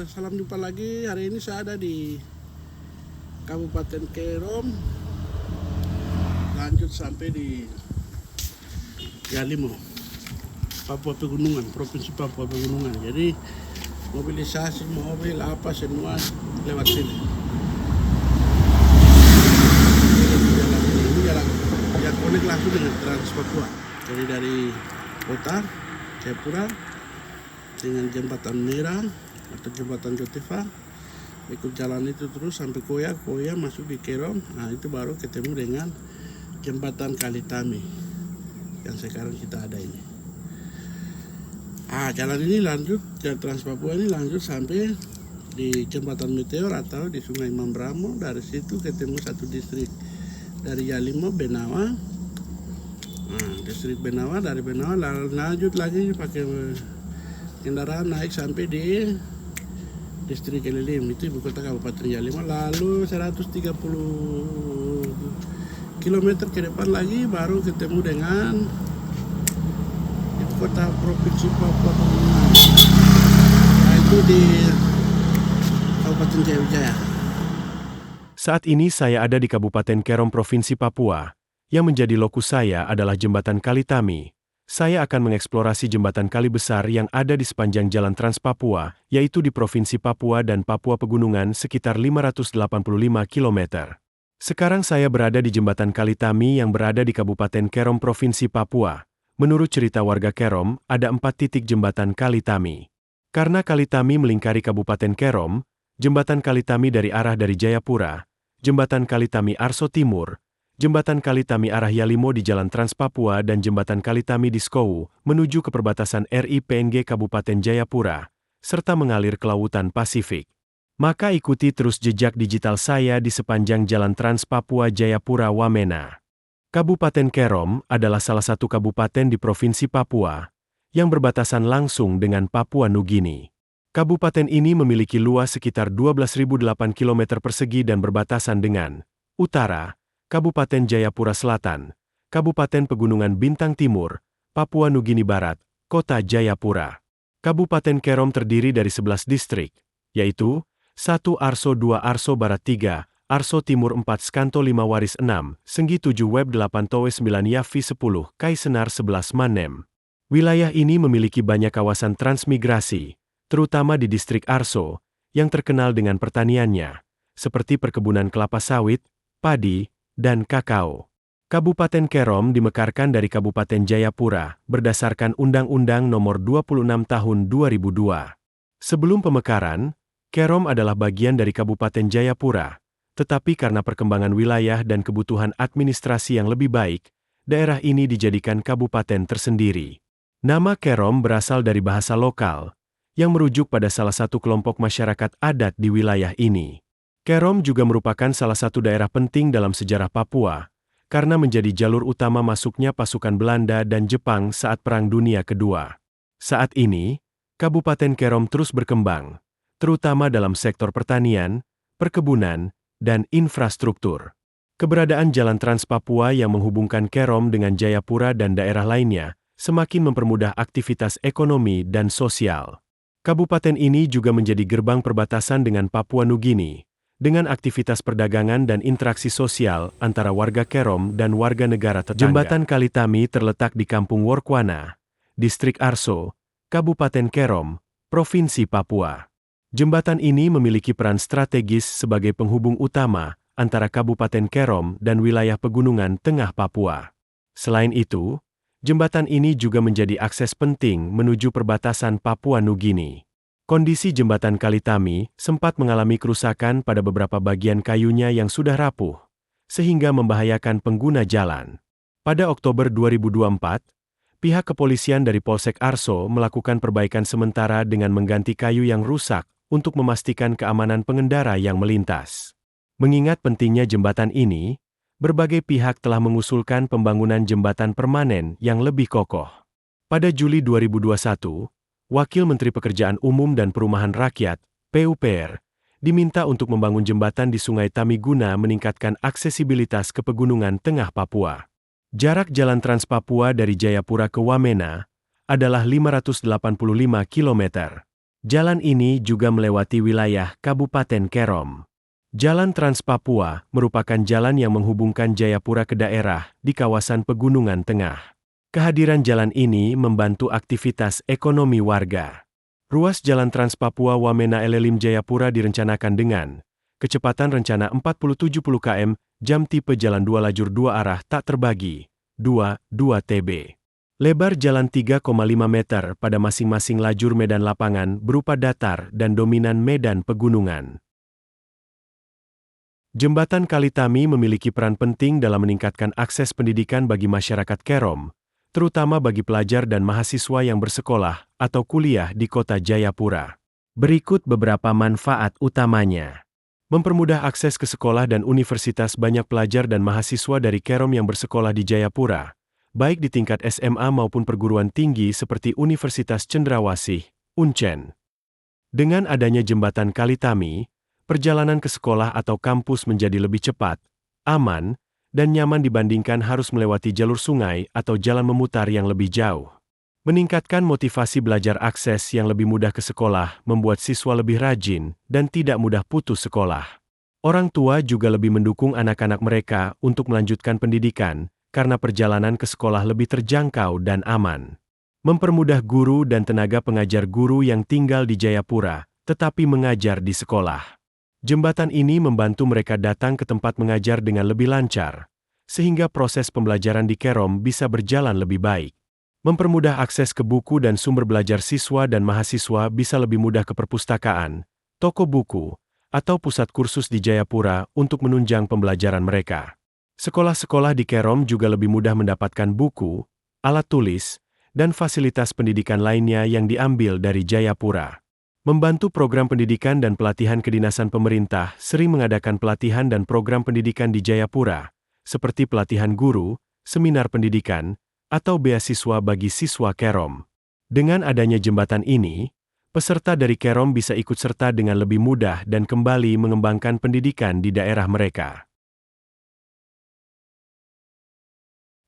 Salam jumpa lagi. Hari ini saya ada di Kabupaten Kerom, lanjut sampai di Yalimo, Papua Pegunungan, Provinsi Papua Pegunungan. Jadi mobilisasi mobil apa semua lewat sini. Ini jalan yang konek langsung dengan Trans Papua. Jadi dari kota Jayapura dengan jembatan Merah atau jembatan Jotefa, ikut jalan itu terus sampai Koya masuk di Kerom. Nah itu baru ketemu dengan jembatan Kalitami yang sekarang kita ada ini. Jalan ini lanjut, jalan Trans Papua ini lanjut sampai di jembatan Meteor atau di Sungai Mambramo. Dari situ ketemu satu distrik dari Yalimo, Benawa. Distrik Benawa, dari Benawa lanjut lagi pakai kendaraan naik sampai di distrik Elilim, itu ibu kota Kabupaten Yalimo. Lalu 130 km ke depan lagi baru ketemu dengan ibu kota Provinsi Papua Pegunungan. Nah itu di Kabupaten Jaya. Saat ini saya ada di Kabupaten Kerom Provinsi Papua. Yang menjadi lokus saya adalah Jembatan Kalitami. Saya akan mengeksplorasi jembatan kali besar yang ada di sepanjang Jalan Trans Papua, yaitu di Provinsi Papua dan Papua Pegunungan sekitar 585 km. Sekarang saya berada di Jembatan Kalitami yang berada di Kabupaten Kerom Provinsi Papua. Menurut cerita warga Kerom, ada 4 titik jembatan Kalitami. Karena Kalitami melingkari Kabupaten Kerom, Jembatan Kalitami dari Jayapura, Jembatan Kalitami Arso Timur, Jembatan Kalitami arah Yalimo di Jalan Trans Papua dan Jembatan Kalitami di Skowu menuju ke perbatasan RI-PNG Kabupaten Jayapura, serta mengalir ke Lautan Pasifik. Maka ikuti terus jejak digital saya di sepanjang Jalan Trans Papua Jayapura Wamena. Kabupaten Kerom adalah salah satu kabupaten di Provinsi Papua yang berbatasan langsung dengan Papua Nugini. Kabupaten ini memiliki luas sekitar 12.008 km persegi dan berbatasan dengan utara, Kabupaten Jayapura Selatan, Kabupaten Pegunungan Bintang Timur, Papua Nugini Barat, Kota Jayapura. Kabupaten Kerom terdiri dari 11 distrik, yaitu 1 Arso 2 Arso Barat 3, Arso Timur 4 Skanto 5 Waris 6, Senggi 7 Web 8 Towe 9 Yafi 10, Kai Senar 11 Manem. Wilayah ini memiliki banyak kawasan transmigrasi, terutama di distrik Arso, yang terkenal dengan pertaniannya, seperti perkebunan kelapa sawit, padi, dan kakao. Kabupaten Kerom dimekarkan dari Kabupaten Jayapura berdasarkan Undang-Undang Nomor 26 Tahun 2002. Sebelum pemekaran, Kerom adalah bagian dari Kabupaten Jayapura, tetapi karena perkembangan wilayah dan kebutuhan administrasi yang lebih baik, daerah ini dijadikan kabupaten tersendiri. Nama Kerom berasal dari bahasa lokal, yang merujuk pada salah satu kelompok masyarakat adat di wilayah ini. Kerom juga merupakan salah satu daerah penting dalam sejarah Papua, karena menjadi jalur utama masuknya pasukan Belanda dan Jepang saat Perang Dunia Kedua. Saat ini, Kabupaten Kerom terus berkembang, terutama dalam sektor pertanian, perkebunan, dan infrastruktur. Keberadaan Jalan Trans Papua yang menghubungkan Kerom dengan Jayapura dan daerah lainnya, semakin mempermudah aktivitas ekonomi dan sosial. Kabupaten ini juga menjadi gerbang perbatasan dengan Papua Nugini, dengan aktivitas perdagangan dan interaksi sosial antara warga Kerom dan warga negara tetangga. Jembatan Kalitami terletak di Kampung Workwana, Distrik Arso, Kabupaten Kerom, Provinsi Papua. Jembatan ini memiliki peran strategis sebagai penghubung utama antara Kabupaten Kerom dan wilayah pegunungan tengah Papua. Selain itu, jembatan ini juga menjadi akses penting menuju perbatasan Papua Nugini. Kondisi jembatan Kalitami sempat mengalami kerusakan pada beberapa bagian kayunya yang sudah rapuh, sehingga membahayakan pengguna jalan. Pada Oktober 2024, pihak kepolisian dari Polsek Arso melakukan perbaikan sementara dengan mengganti kayu yang rusak untuk memastikan keamanan pengendara yang melintas. Mengingat pentingnya jembatan ini, berbagai pihak telah mengusulkan pembangunan jembatan permanen yang lebih kokoh. Pada Juli 2021, Wakil Menteri Pekerjaan Umum dan Perumahan Rakyat, PUPR, diminta untuk membangun jembatan di Sungai Tami guna meningkatkan aksesibilitas ke pegunungan tengah Papua. Jarak Jalan Trans Papua dari Jayapura ke Wamena adalah 585 km. Jalan ini juga melewati wilayah Kabupaten Kerom. Jalan Trans Papua merupakan jalan yang menghubungkan Jayapura ke daerah di kawasan Pegunungan Tengah. Kehadiran jalan ini membantu aktivitas ekonomi warga. Ruas Jalan Trans Papua Wamena Elelim Jayapura direncanakan dengan kecepatan rencana 40-70 km, jam tipe jalan 2 lajur 2 arah tak terbagi, 2 TB. Lebar jalan 3,5 meter pada masing-masing lajur medan lapangan berupa datar dan dominan medan pegunungan. Jembatan Kalitami memiliki peran penting dalam meningkatkan akses pendidikan bagi masyarakat Kerom, terutama bagi pelajar dan mahasiswa yang bersekolah atau kuliah di kota Jayapura. Berikut beberapa manfaat utamanya. Mempermudah akses ke sekolah dan universitas banyak pelajar dan mahasiswa dari Kerom yang bersekolah di Jayapura, baik di tingkat SMA maupun perguruan tinggi seperti Universitas Cendrawasih, Uncen. Dengan adanya jembatan Kalitami, perjalanan ke sekolah atau kampus menjadi lebih cepat, aman, dan nyaman dibandingkan harus melewati jalur sungai atau jalan memutar yang lebih jauh. Meningkatkan motivasi belajar akses yang lebih mudah ke sekolah membuat siswa lebih rajin dan tidak mudah putus sekolah. Orang tua juga lebih mendukung anak-anak mereka untuk melanjutkan pendidikan, karena perjalanan ke sekolah lebih terjangkau dan aman. Mempermudah guru dan tenaga pengajar guru yang tinggal di Jayapura, tetapi mengajar di sekolah. Jembatan ini membantu mereka datang ke tempat mengajar dengan lebih lancar, sehingga proses pembelajaran di Kerom bisa berjalan lebih baik. Mempermudah akses ke buku dan sumber belajar siswa dan mahasiswa bisa lebih mudah ke perpustakaan, toko buku, atau pusat kursus di Jayapura untuk menunjang pembelajaran mereka. Sekolah-sekolah di Kerom juga lebih mudah mendapatkan buku, alat tulis, dan fasilitas pendidikan lainnya yang diambil dari Jayapura. Membantu program pendidikan dan pelatihan kedinasan pemerintah sering mengadakan pelatihan dan program pendidikan di Jayapura, seperti pelatihan guru, seminar pendidikan, atau beasiswa bagi siswa Kerom. Dengan adanya jembatan ini, peserta dari Kerom bisa ikut serta dengan lebih mudah dan kembali mengembangkan pendidikan di daerah mereka.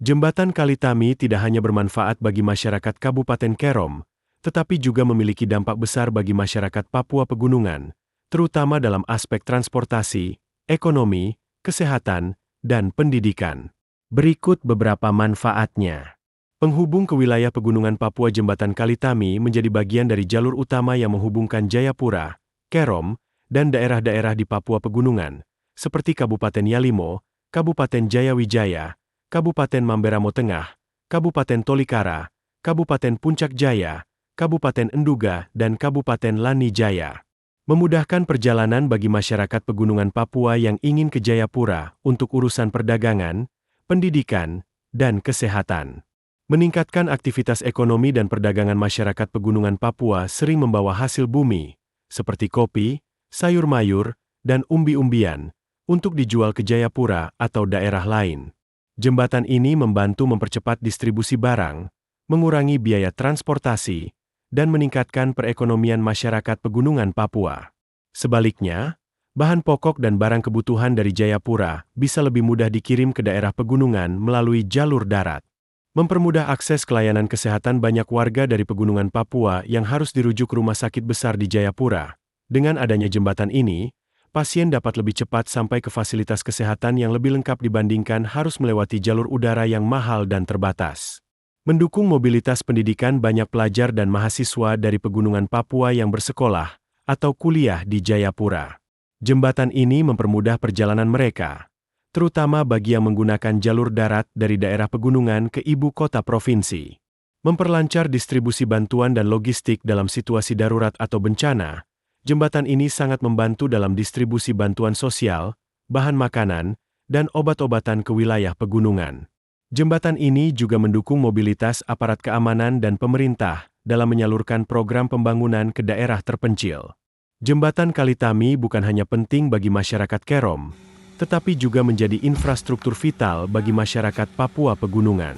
Jembatan Kalitami tidak hanya bermanfaat bagi masyarakat Kabupaten Kerom, tetapi juga memiliki dampak besar bagi masyarakat Papua Pegunungan, terutama dalam aspek transportasi, ekonomi, kesehatan, dan pendidikan. Berikut beberapa manfaatnya. Penghubung ke wilayah Pegunungan Papua. Jembatan Kalitami menjadi bagian dari jalur utama yang menghubungkan Jayapura, Kerom, dan daerah-daerah di Papua Pegunungan, seperti Kabupaten Yalimo, Kabupaten Jayawijaya, Kabupaten Mamberamo Tengah, Kabupaten Tolikara, Kabupaten Puncak Jaya, Kabupaten Enduga, dan Kabupaten Lani Jaya. Memudahkan perjalanan bagi masyarakat Pegunungan Papua yang ingin ke Jayapura untuk urusan perdagangan, pendidikan, dan kesehatan. Meningkatkan aktivitas ekonomi dan perdagangan. Masyarakat Pegunungan Papua sering membawa hasil bumi, seperti kopi, sayur mayur, dan umbi-umbian, untuk dijual ke Jayapura atau daerah lain. Jembatan ini membantu mempercepat distribusi barang, mengurangi biaya transportasi, dan meningkatkan perekonomian masyarakat Pegunungan Papua. Sebaliknya, bahan pokok dan barang kebutuhan dari Jayapura bisa lebih mudah dikirim ke daerah pegunungan melalui jalur darat. Mempermudah akses ke layanan kesehatan banyak warga dari Pegunungan Papua yang harus dirujuk ke rumah sakit besar di Jayapura. Dengan adanya jembatan ini, pasien dapat lebih cepat sampai ke fasilitas kesehatan yang lebih lengkap dibandingkan harus melewati jalur udara yang mahal dan terbatas. Mendukung mobilitas pendidikan banyak pelajar dan mahasiswa dari Pegunungan Papua yang bersekolah atau kuliah di Jayapura. Jembatan ini mempermudah perjalanan mereka, terutama bagi yang menggunakan jalur darat dari daerah pegunungan ke ibu kota provinsi. Memperlancar distribusi bantuan dan logistik dalam situasi darurat atau bencana. Jembatan ini sangat membantu dalam distribusi bantuan sosial, bahan makanan, dan obat-obatan ke wilayah pegunungan. Jembatan ini juga mendukung mobilitas aparat keamanan dan pemerintah dalam menyalurkan program pembangunan ke daerah terpencil. Jembatan Kalitami bukan hanya penting bagi masyarakat Kerom, tetapi juga menjadi infrastruktur vital bagi masyarakat Papua Pegunungan.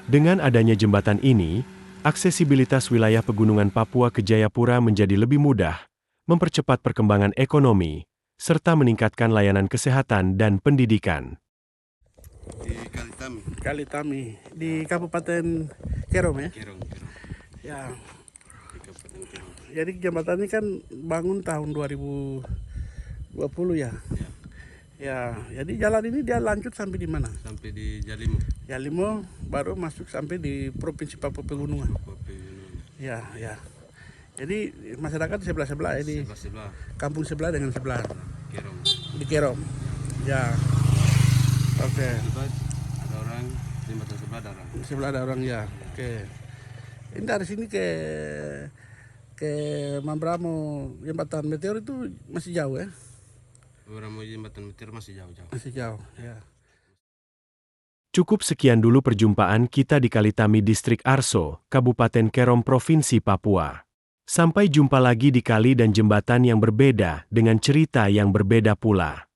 Dengan adanya jembatan ini, aksesibilitas wilayah Pegunungan Papua ke Jayapura menjadi lebih mudah, mempercepat perkembangan ekonomi, serta meningkatkan layanan kesehatan dan pendidikan. Di Kalitami, di Kabupaten Kerom ya? Kerom. Ya. Di Kabupaten Kerom. jadi jembatan ini kan bangun tahun 2020 ya. Ya, Ya, jadi jalan ini dia lanjut sampai di mana? sampai di Jalimo. Yalimo baru masuk sampai di Provinsi Papua Pegunungan. Kopi Gunung. Ya, ya. Jadi masyarakat di sebelah-sebelah ini, Sebelah kampung sebelah dengan sebelah Kerong. di Kerom. Ya. Oke. Sebelah ada orang, jembatan sebelah ada orang. Di sebelah ada orang ya. Oke. Ini dari sini ke Mambramo jembatan Meteor itu masih jauh ya? Orang mau jembatan Meteor masih jauh-jauh. Masih jauh ya. Cukup sekian dulu perjumpaan kita di Kalitami Distrik Arso, Kabupaten Kerom Provinsi Papua. Sampai jumpa lagi di kali dan jembatan yang berbeda dengan cerita yang berbeda pula.